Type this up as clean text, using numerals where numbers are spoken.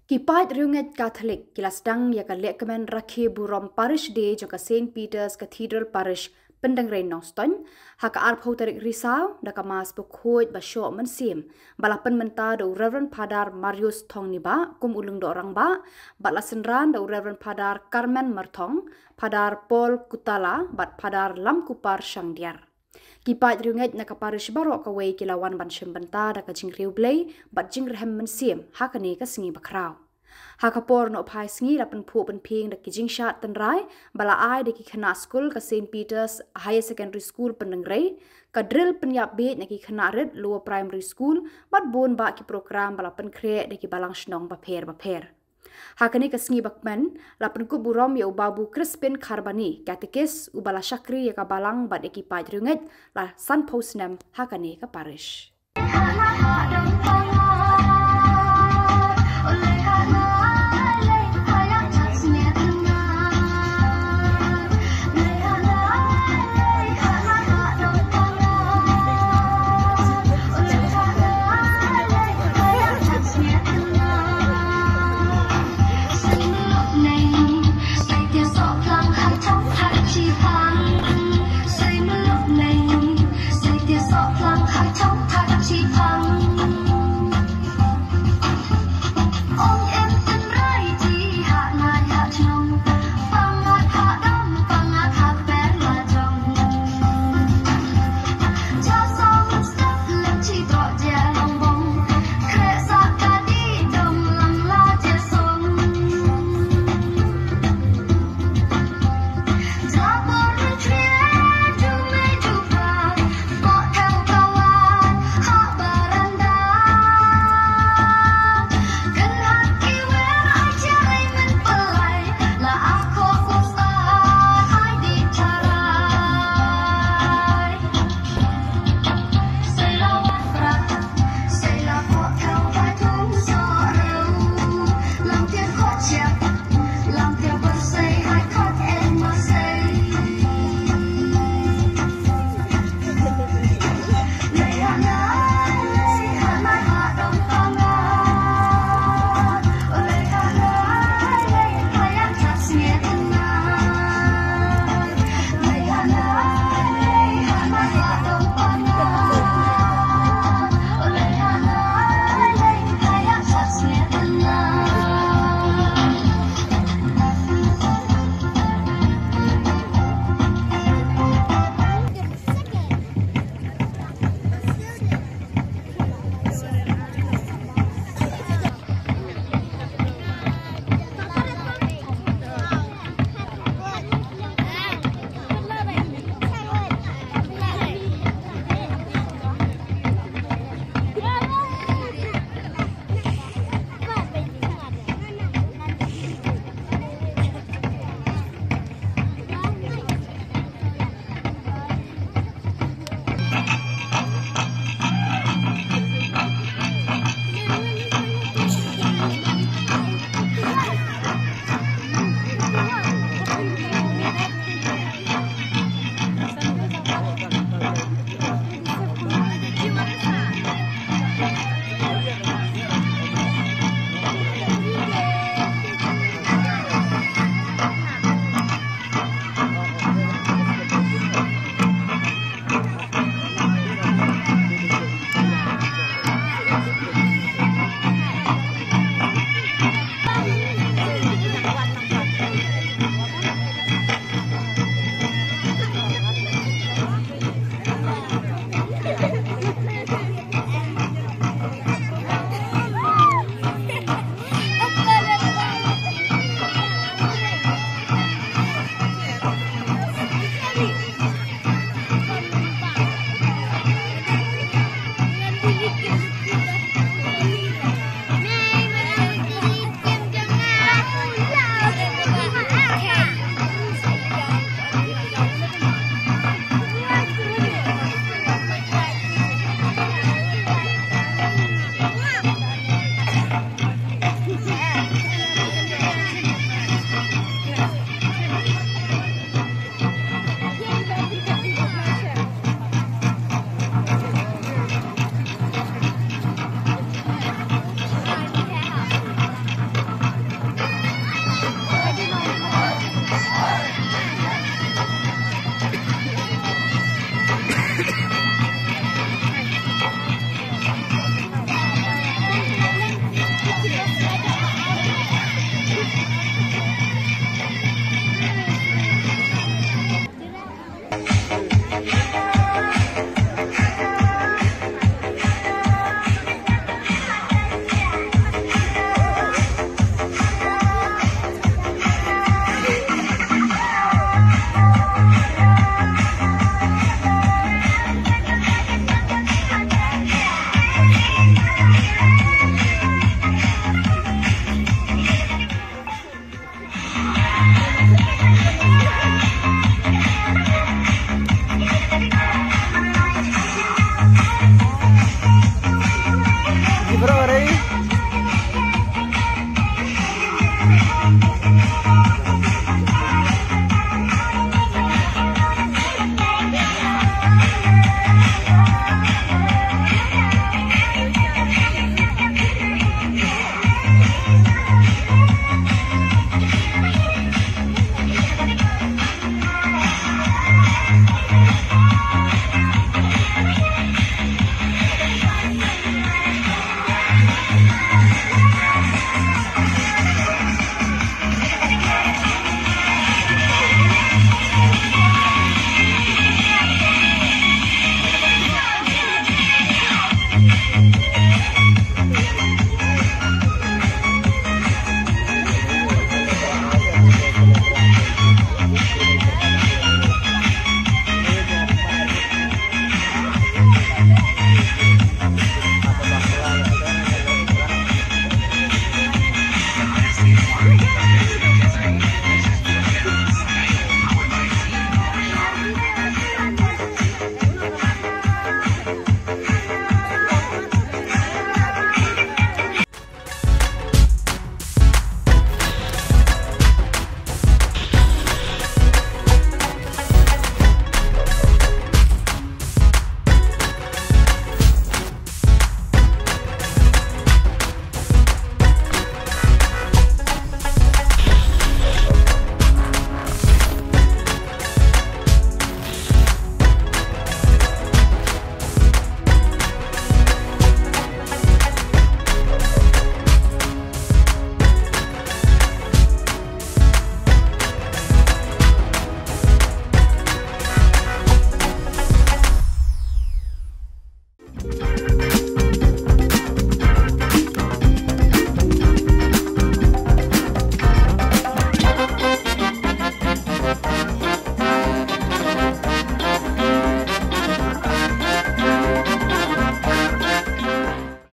Ki Peit riunget Catholic kila sedang ya ka lekmen Rakhe burom Parish Day joka St. Peter's Cathedral Parish Pyndengrei Nongstoiñ haka arp hotarik risau da ka mas pokhoit ba syo mensim balapan menta do Reverend Padar Marius Thong ni ba kum ulung do orang ba batla senran do Reverend Padar Carmen Marthong Padar Paul Kutala bat Padar Lam Kupar Shangdiar Ki Peit riunget na ka parish baro ka wei kilawan ban shembenta da ka jingriu blei bat jingrehem mensim haka ni ka singi bakrau haka por no pai singi lapan pu pen ping da ki jingshat tenrai bala ai de ki khana school ka St. Peter's Higher Secondary School Pyndengrei ka drill penyap bet na ki khana red lower primary school bat bon ba ki program bala pen kre de ki balang Shillong ba pher haka ni ka singi bakman lapan Khuborom ya babu Crispin Kharbani katekis ubala shakri ya ka balang bat de ki Peit riunget la san postnam haka ni ka parish